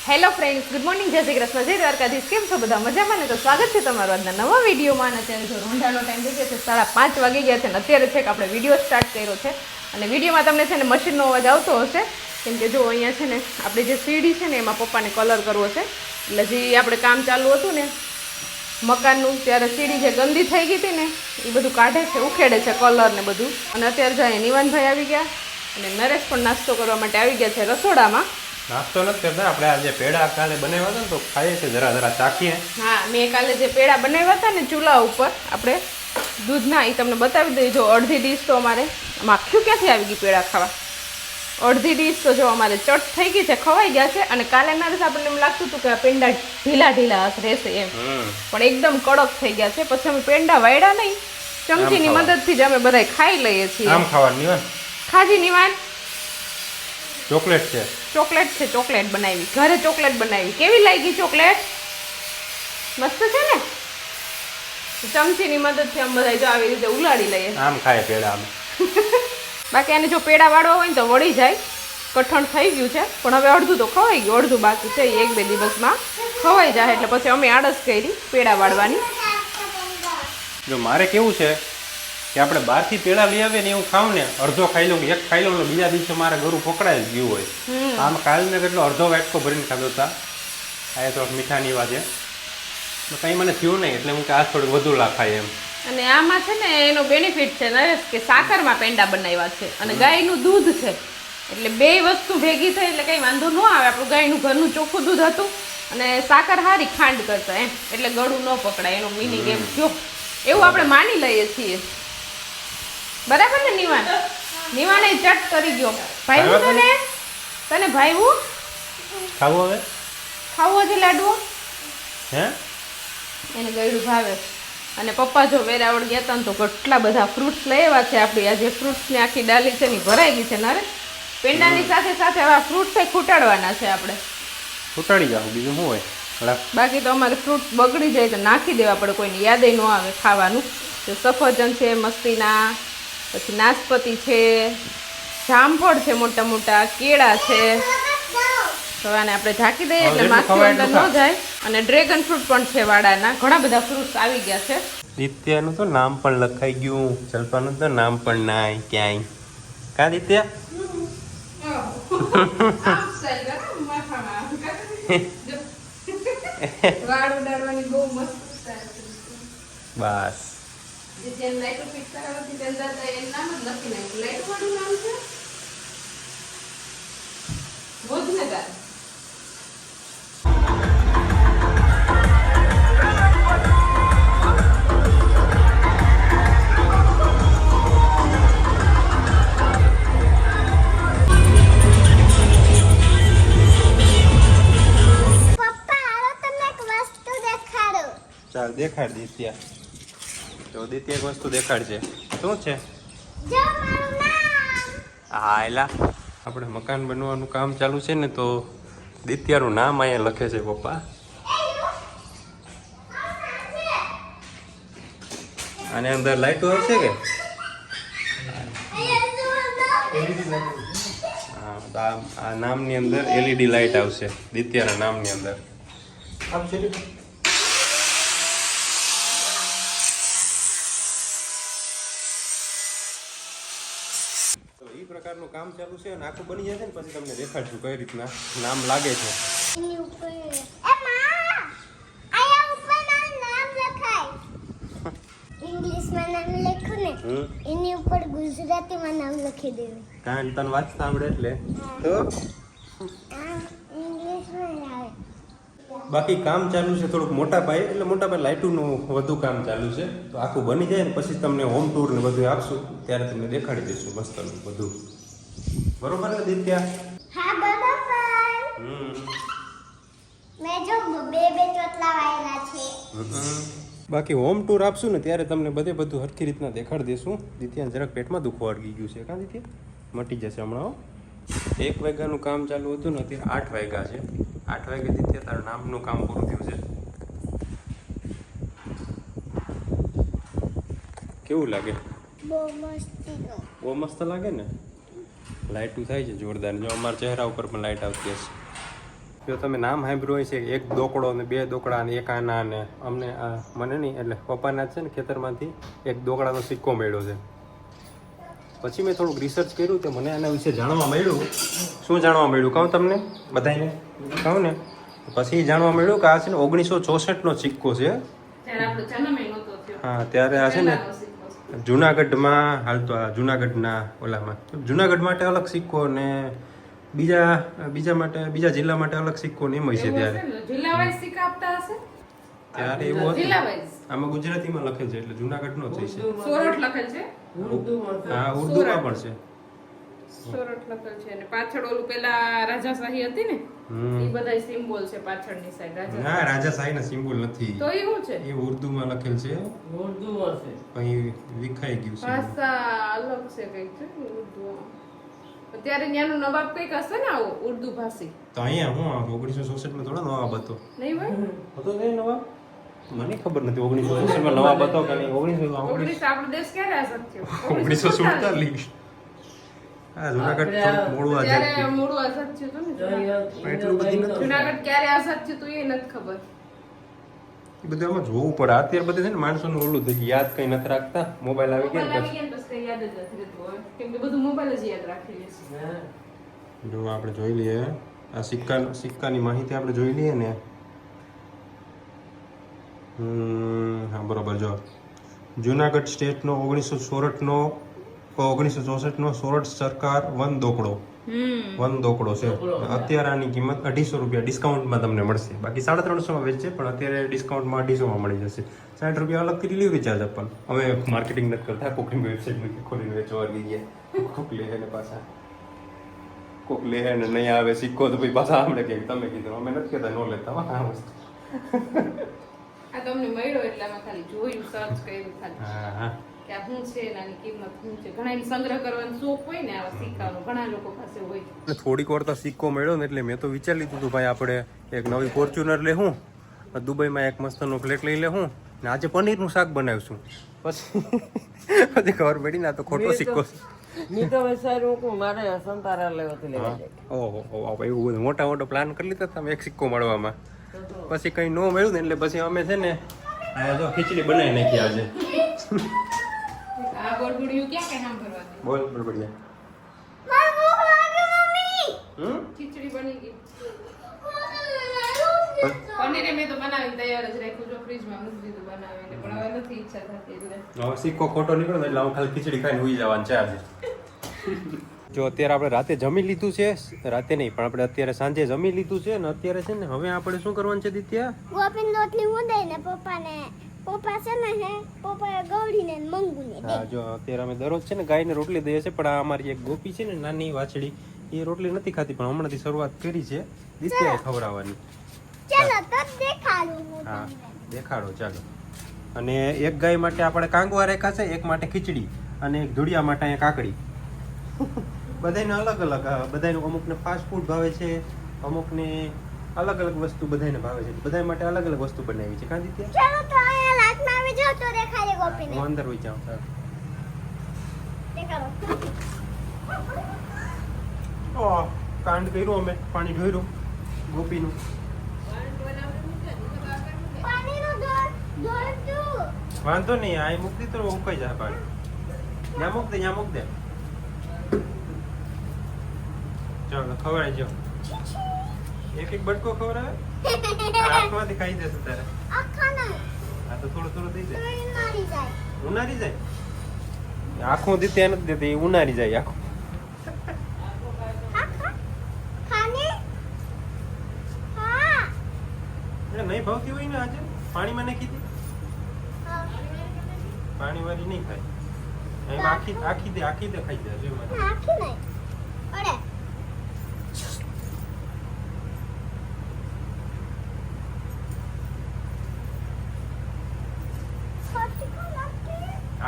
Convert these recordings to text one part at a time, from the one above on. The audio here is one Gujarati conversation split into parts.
હેલો ફ્રેન્ડ્સ, ગુડ મોર્નિંગ, જય શ્રી કૃષ્ણ, જય દ્વારકાધીશ. કેમ છો બધા? મજામાં ને? તો સ્વાગત છે તમારું આજના નવા વિડીયોમાં. અને અત્યારે જો રોંઢાનો ટાઈમ થઈ ગયો છે, 5:30 વાગી ગયા છે ને અત્યારે છે કે આપણે વિડીયો સ્ટાર્ટ કર્યો છે. અને વિડીયોમાં તમને છે ને મશીનનો અવાજ આવતો હશે, કેમ કે જો અહીંયા છે ને આપણી જે સીડી છે ને એમાં પપ્પાને કલર કરવો છે. એટલે જે આપણે કામ ચાલુ હતું ને મકાનનું, ત્યારે સીડી જે ગંદી થઈ ગઈ હતી ને એ બધું કાઢે છે, ઉખેડે છે કલર ને બધું. અને અત્યારે જાય નિવાનભાઈ આવી ગયા અને નરેશ પણ નાસ્તો કરવા માટે આવી ગયા છે રસોડામાં. નાસ્તો નથી કરતા આપણે. આજે પેડા કાલે બનાવ્યા હતા ને તો ખાઈએ છે, જરા જરા ચાખીએ. હા, મેં કાલે જે પેડા બનાવ્યા હતા ને ચૂલા ઉપર આપણે દૂધના, એ તમને બતાવી દઈએ. જો અડધી ડીશ તો અમારે માખ્યું ક્યાંથી આવી ગઈ પેડા ખાવા. અડધી ડીશ તો જો અમારે ચટ થઈ ગઈ છે, ખવાઈ ગયા છે. અને કાલે નરેશ આપણને એમ લાગતું હતું કે પેંડા ઢીલા ઢીલા રહેશે એમ, પણ એકદમ કડક થઈ ગયા છે. પછી અમે પેંડા વાળ્યા નહીં, ચમચીની મદદથી જ અમે બધા ખાઈ લઈએ છીએ. આમ ખાવાનું નિવાન. ખાજી નિવાન. ચોકલેટ છે, ચોકલેટ છે, ચોકલેટ બનાવી ઘરે, ચોકલેટ બનાવી. કેવી લાગી ચોકલેટ? મસ્ત છે ને? ચમચીની મદદથી આમ બધા જો આવી રીતે ઉલાડી લઈએ. આમ ખાય પેડા અમે. બાકી આને જો પેડા વાળવા હોય ને તો વળી જાય. કઠણ થઈ ગયું છે, પણ હવે અડધું તો ખવાઈ ગયું, અડધું બાકી છે. 1-2 દિવસમાં ખવાઈ જાય. એટલે પછી અમે આળસ કરી પેડા વાળવાની. જો મારે કેવું છે કે આપણે બહારથી પેડા લઈ આવીએ ને એવું ખાવું ને, અડધો ખાઈ લઉં, એક ખાઈ લઉં, બીજા દિવસે મારે ગળું પકડાઈ જ ગયું હોય. આમ કાલ મેં કેટલો અડધો વાટકો ભરીને ખાધો હતા. આ થોડોક મીઠાની વાત છે, કંઈ મને થયું નહીં એટલે હું કે આ થોડું વધુ લાખાય એમ. અને આમાં છે ને એનો બેનિફિટ છે નરેશ કે સાકરમાં પેંડા બનાવ્યા છે અને ગાયનું દૂધ છે, એટલે બે વસ્તુ ભેગી થઈ એટલે કંઈ વાંધો ન આવે. આપણું ગાયનું ઘરનું ચોખ્ખું દૂધ હતું અને સાકર હારી ખાંડ કરતા એમ, એટલે ગળું ન પકડાય. એનો મિનિંગ એમ થયો, એવું આપણે માની લઈએ છીએ. બરાબર ને નિવાન? નિવાને ચટ કરી ગયો. ભાઈવું તને? તને ભાઈવું? ખાવું હવે? ખાવું હજી લાડવો? હે? એને ગળ્યું ભાવે. અને પપ્પા જો વેરાવળ ગયા હતા ને તો કેટલા બધા ફ્રૂટ્સ લઈ આવ્યા છે. આપણી આ જે ફ્રૂટ્સની આખી ડાલી છે ને ભરાઈ ગઈ છે નરે. પેંડાની સાથે સાથે આવા ફ્રૂટ્સ ખૂટાડવાના છે આપણે. ખૂટાડી જાવ, બીજું શું હોય? બાકી તો અમારે ફ્રૂટ્સ બગડી જાય તો નાખી દેવા પડે, કોઈને યાદ ન આવે ખાવાનું. તો સફરજન છે મસ્તીના, પછી નાશપતી છે, જામફળ છે મોટા મોટા, કેળા છે. તો આને આપણે ઢાંકી દઈએ એટલે માખી અંદર ન જાય. અને ડ્રેગન ફ્રૂટ પણ છે વાડાના. ઘણા બધા ફ્રૂટ્સ આવી ગયા છે. દિત્યાનું તો નામ પણ લખાઈ ગયું, જલ્પાનું તો નામ પણ નાય ક્યાંય. કા દિત્યા? બસ ચાલ દેખાડ દિત્યા. તો દિત્યા એક વસ્તુ દેખાડશે. શું છે? હા એલા, આપણે મકાન બનવાનું કામ ચાલુ છે ને, તો દિત્યાનું નામ અહીંયા લખે છે પપ્પા. આની અંદર લાઈટો આવશે કે? હા, આ નામની અંદર LED લાઈટ આવશે, દિત્યાના નામની અંદર આવશે. એ પ્રકારનું કામ ચાલુ છે અને આખું બની જશે ને પછી તમને દેખાડશું કઈ રીતના નામ લાગે છે. એની ઉપર એ માં આયા ઉપર નામ લખાય. ઇંગ્લિશમાં નામ લખ્યું ને એની ઉપર ગુજરાતીમાં નામ લખી દેવું. કાન તને વાંચતા આવડે એટલે તો ઇંગ્લિશમાં આવે. બાકી કામ ચાલુ છે થોડુંક મોટા પાયે, એટલે મોટા પાયે લાઇટોનું વધુ કામ ચાલુ છે. તો આખું બની જાય ને પછી તમને હોમ ટૂર ને બધું આપશું, ત્યારે તમને દેખાડી દઈશું મસ્તનું બધું. બરોબર ને દિત્યા? હા બરાબર. મેં જો બે ચોટલા વાયલા છે. બાકી હોમ ટૂર આપશું ને ત્યારે તમને બધું હરખી રીતના દેખાડી દઈશું. દિત્યાને જરાક પેટમાં દુખવા અડગી ગયું છે. કાં દિત્યા? મટી જશે હમણાં. 1 વાગ્યાનું કામ ચાલુ હતું ને અત્યારે 8 વાગ્યા છે. 8 વાગે દિત્યા તારું નામનું કામ પૂરું થયું છે. કેવું લાગે? બહુ મસ્ત લાગે ને. લાઇટું થાય છે જોરદાર. જો અમારા ચહેરા ઉપર પણ લાઇટ આવતી હશે. જો તમે નામ સાંભળ્યું હોય છે એક દોકડો ને બે દોકડા ને એક આના ને અમને મને નહીં એટલે પપ્પાના જ છે ને ખેતરમાંથી એક દોકડાનો સિક્કો મળ્યો છે. પછી મેં થોડુંક રિસર્ચ કર્યું તો મને આના વિશે જાણવા મળ્યું. શું જાણવા મળ્યું કહું તમને બધાને કહું ને? પછી જાણવા મળ્યું કે આ છે ને 1964નો સિક્કો છે. હા ત્યારે આ છે ને જુનાગઢમાં હાલતો આ જુનાગઢના ઓલામાં જુનાગઢ માટે અલગ સિક્કો ને બીજા જિલ્લા માટે અલગ સિક્કો ને એમ હોય છે ત્યારે ત્યારે એવું હતું. આમાં ગુજરાતીમાં લખેલ છે એટલે જુનાગઢનો જ છે. સોરઠ લખેલ છે. હા ઉર્દુમાં પણ છે. સોરઠ લખેલ છે અને પાછળ ઓલું પેલા રાજાશાહી હતી ને એ બધા સિમ્બોલ છે પાછળની સાઈડ. ના રાજાશાહીના સિમ્બોલ નથી. તો એ શું છે? એ ઉર્દુમાં લખેલ છે. ઉર્દુમાં છે. અહીં વિખાઈ ગયું છે. ભાષા અલગ છે કઈક છે ઉર્દુમાં. અત્યારે ત્યાંનું નવાબ કઈક હશે ને આવો ઉર્દુ ભાષી. તો અહીંયા હું 1964માં થોડા નવાબ હતો. નહીં હોય? હતો ને નવાબ? મને ખબર નથી 1964માં નવાબ હતો કે નહીં. 19 આપણો દેશ ક્યારે આઝાદ થયો? 1947. હા જુનાગઢ થોડુંક મોડું આઝાદ ત્યારે થયું. મોડું આઝાદ થયું હતું ને પણ એટલું બધી નથી. જુનાગઢ ક્યારે આઝાદ થયું હતું એ નથી ખબર. એ બધું આમાં જોવું પડે. અત્યારે બધે છે ને માણસોનું ઓલું થઈ ગયું, યાદ કઈ નથી રાખતા. મોબાઈલ આવી ગયા મોબાઈલ ને આવી ગયા ને બસ કઈ યાદ જ નથી રહેતું હવે. કેમ કે બધું મોબાઈલ જ યાદ રાખી લે છે. જો આપણે જોઈ લઈએ આ સિક્કાની માહિતી આપણે જોઈ લઈએ ને. હા બરોબર. જો જુનાગઢ સ્ટેટનો 1964નો સોરઠ સરકાર વન દોકડો છે. અત્યારે આની કિંમત 250 રૂપિયા ડિસ્કાઉન્ટમાં તમને મળશે. બાકી 350માં વેચે પણ અત્યારે ડિસ્કાઉન્ટમાં 250માં મળી જશે. 60 રૂપિયા અલગથી ડિલિવરી ચાર્જ આપવાનું. અમે માર્કેટિંગ નથી કરતા. કોકની વેબસાઇટ ખોલીને વેચવા ગઈ ગયા. કોક લે ને પાછા કોક લે ને નહીં આવે સિક્કો તો ભાઈ પાછા આપણે કે તમે કીધું. અમે નથી કહેતા નો લેતા આ વસ્તુ. આ તમને મળ્યો એટલે અમે ખાલી જોયું સર્ચ કર્યું ખાલી હા કે આ શું છે એની કિંમત શું છે. ઘણાને સંગ્રહ કરવાનો શોખ હોય ને આવા સિક્કાનો ઘણા લોકો પાસે હોય. થોડીક વાર તો સિક્કો મળ્યો ને એટલે મેં તો વિચારી લીધું હતું ભાઈ આપણે એક નવી ફોર્ચ્યુનર લેવું, દુબઈમાં એક મસ્તનો ફ્લેટ લઈ લેવું ને આજે પનીરનું શાક બનાવીશું. પછી ખબર પડી ને આ તો ખોટો સિક્કો છે. મેં તો વિચાર્યું કે મારે સંતારા લેવાથી લેવા જાય. ઓહો એવું બધું મોટા પ્લાન કરી લીધા તમે એક સિક્કો મળવામાં. પછી કઈ ન મળ્યું ને એટલે પછી અમે છે ને જો ખીચડી બનાવી નાખી આજે. આ ગોળગુડિયું ક્યાં કઈ સાંભળવાનું? બોલ બળબડિયા. ખીચડી બની ગઈ. પનીર મેં તો બનાવીને તૈયાર જ રાખ્યું. જો ફ્રીજમાં મૂકી દીધું બનાવીને પણ હવે નથી ઈચ્છા થતી એટલે હવે સિક્કો ખોટો નીકળ્યો ને એટલે હું ખાલી ખીચડી ખાઈને ઉઈ જવાનું છે આજે. જો અત્યારે આપણે રાતે જમી લીધું છે. રાતે નહીં પણ આપણે અત્યારે સાંજે જમી લીધું છે ને અત્યારે છે ને હવે આપણે શું કરવાનું છે દિત્યા? ગોપીન રોટલી ઉડાઈ ને પપ્પા છે ને હે પપ્પા ગૌડીને મંગુને હા જો અત્યારે અમે દરરોજ છે ને ગાયને રોટલી દઈએ છીએ પણ આ અમારી એક ગોપી છે ને નાની વાછડી એ રોટલી નથી ખાતી પણ હમણાંથી શરૂઆત કરી છે દિત્યાએ ખવડાવવાની. ચાલો તો દેખાડું હું હા તમને. દેખાડો ચાલો. અને એક ગાય માટે આપણે કાંગવા રેખા છે, એક માટે ખીચડી અને એક ધુડિયા માટે અહીંયા કાકડી. બધાને અલગ અલગ. બધાને અમુકને ફાસ્ટ ફૂડ ભાવે છે, અમુકને અલગ અલગ વસ્તુ બધાને ભાવે છે. બધા માટે અલગ અલગ વસ્તુ બનાવી છે. કાં દિત્યા? ચાલો તો અહીંયા લાઈટમાં આવી જાઓ તો દેખાડે ગોપીને. હું અંદર હોઈ જાઉં. ચાલો. દેખાડો. કાંડ કર્યું અમે, પાણી ઢોર્યું ગોપીનું. પાણીનો ઢોળ તું. વાંધો નહીં આ મૂકી તો ઉકાઈ જાય પાણી. ત્યાં મૂક દે, ત્યાં મૂક દે. ચાલો ખવડાવી જાઓ. એક એક બટકો ખવડાવે હાથમાંથી ખાઈ જશે તારે. આખા ના આ તો થોડું થોડું દઈ દે. નારી જાય. ઉનારી જાય આખું દી ત્યાં નથી દેતી ઉનારી જાય આખું. આખા ખાને હા એટલે નહીં ભાવતી હોય ને આજે પાણીમાં નાખી દે. પાણી વાળી નહીં ખાય. એમ આખી દે ખાઈ જાય. જો મને આખી નહીં અરે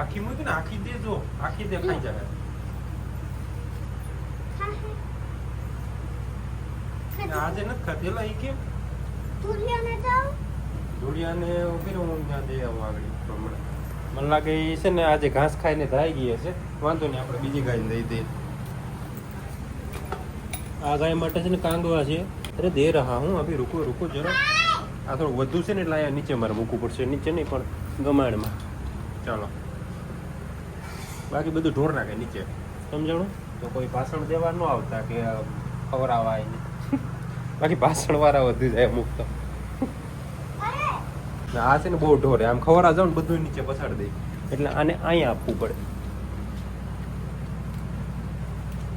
આખી મૂકી ને આખી દે. જો આખી દે ખાઈ જાય. આજે નથી ખાતી. એલા એ કેમ તુલિયાને જાવ ધોળિયાને ઉભી રહું હું ત્યાં દે આવું આગળ હમણાં. મને લાગે એ છે ને આજે ઘાસ ખાઈને ધાઈ ગઈ હશે. વાંધો નહીં આપણે બીજી ગાયને દઈ દઈએ. આ ગાય માટે છે ને કાંગવા છે અરે દે રહા હું અભી રૂકો રૂકો જરા આ થોડું વધુ છે ને એટલે અહીંયા નીચે મારે મૂકવું પડશે નીચે નહીં પણ ગમાણમાં ચાલો બાકી બધું ઢોર નાખે નીચે સમજાણું તો કોઈ ભાષણ દેવા ન આવતા કે ખવડાવવા એને બાકી ભાષણ વાળા વધી જાય અમુક તો આ છે ને બહુ ઢોરે આમ ખવડા જાવ ને બધું નીચે પછાડી દે એટલે આને અહીંયા આપવું પડે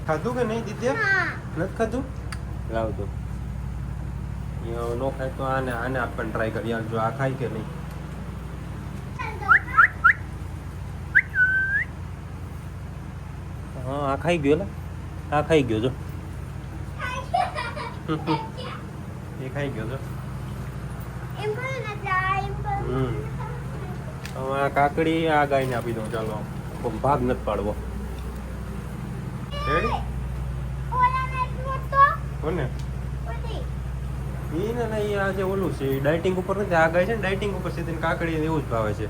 ખાધું કે નહીં દિત્યા નથી ખાધું લાવતો નો ખાય તો આને આપવાની ટ્રાય કરીએ જો આ ખાય કે નહીં હા આ ખાઈ ગયો લા આ ખાઈ ગયો જો એ ખાઈ ગયો જો હવે આ કાકડી આ ગાયને આપી દઉં ચાલો ભાગ નથી પાડવો રેડી કોને એને નહીં આ જે ઓલું છે ડાયટિંગ ઉપર નથી આ ગાય છે ને ડાયટિંગ ઉપર છે તેને કાકડી એવું જ ભાવે છે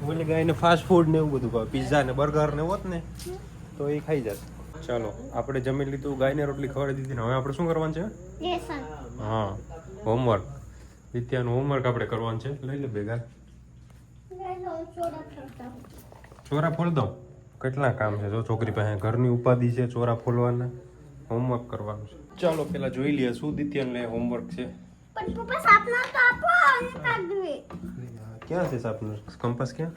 ઓલી ગાયને ફાસ્ટ ફૂડ ને એવું બધું ભાવે પિઝા ને બર્ગર ને હોત ને તો એ ખાઈ જાત ચાલો આપણે જમી લીધું ગાયને રોટલી ખવડાવી દીધી ને હવે આપણે શું કરવાનું છે હા હોમવર્ક વિદ્યાનું હોમવર્ક આપણે કરવાનું છે લઈ લે ભેગા ચોરા ફોલ દો કેટલા કામ છે જો છોકરી પાસે ઘરની ઉપાધિ છે ચોરા ફોલવાના હોમવર્ક કરવાનું છે ચાલો પેલા જોઈ લઈએ શું દિત્યાને હોમવર્ક છે ક્યાં છે સાપનું કંપાસ ક્યાં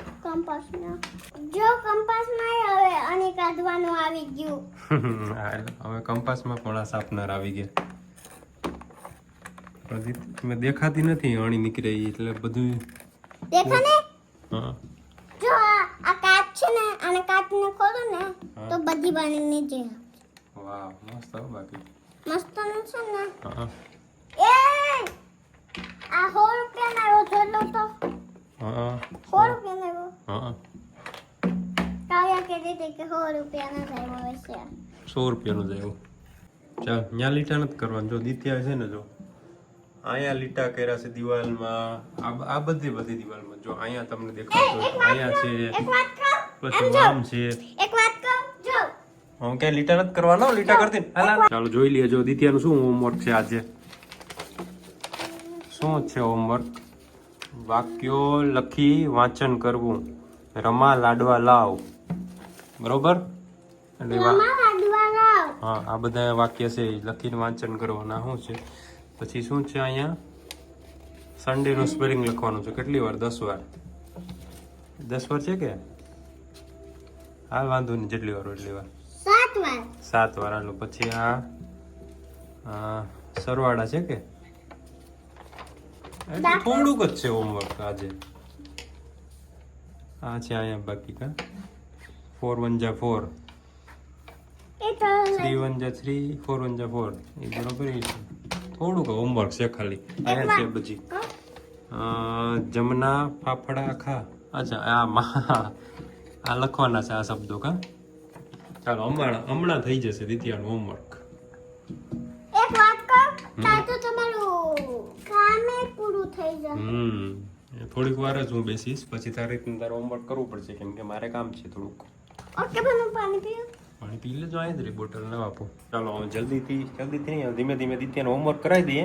જો કંપાસ નહીં હવે અને કાઢવાનું આવી ગયું હવે કંપાસમાં પણ આ સાપનાર આવી ગયા મેં દેખાતી નથી અણી નીકળી એટલે બધું દેખા ને હા જો આ કાચ છે ને અને કાચને ખોલો ને તો બધી બની જે વાહ મસ્ત હો બાકી મસ્ત છે ને હા એ આ 100 રૂપિયાના રોજો લો તો હા 100 રૂપિયાના રો હા કાયા કે દે કે 100 રૂપિયાના થાય હોય છે 100 રૂપિયાનું જાય એવું ચાલ ત્યાં લીટા નથી કરવાનું જો દિત્યા છે ને જો અહીંયા લીટા કર્યા છે દિવાલમાં આ બધી દિવાલમાં જો અહીંયા તમને દેખાતો અહીંયા છે એક વાત કહું પછી આમ છે એક વાત કહું જો હું ક્યાં લીટા નથી કરવાનો લીટા કરતી ચાલો જોઈ લઈએ જો દિત્યાનું શું હોમવર્ક છે આજે શું છે હોમવર્ક વાક્યો લખી વાંચન કરવું રમા લાડવા લાવ બરોબર એટલે હા આ બધા વાક્ય છે એ લખીને વાંચન કરવાના શું છે પછી શું છે અહીંયા સન્ડે નું સ્પેલિંગ લખવાનું છે કેટલી વાર 10 વાર 10 વાર છે કે હાલ વાંધો નહીં જેટલી વાર એટલી વાર 7 વાર હાલો પછી આ સરવાળા છે કે થોડુંક જ છે હોમવર્ક આજે આ છે અહીંયા બાકી કા 4 1 જા 4 3 1 જા 3 4 1 જા 4 એ બરોબર છે થોડુંક હોમવર્ક છે ખાલી અહીંયા છે પછી જમના ફાફડા ખા અચ્છા આ લખવાના છે આ શબ્દો કા ચાલો હમણાં થઈ જશે દિત્યાનું હોમવર્ક એક વાત કહું તાર તો તમારું કામ પૂરું થઈ જશે થોડીક વાર જ હું બેસીશ પછી તારે હોમવર્ક કરવું પડશે કેમ કે મારે કામ છે થોડુંક ઓકે બનું પાણી પીવું પાણી પી લેજો અહીં જ રે બોટલ ન આપો ચાલો હવે જલ્દીથી નહીં ધીમે દિત્યાનું હોમવર્ક કરાવી દઈએ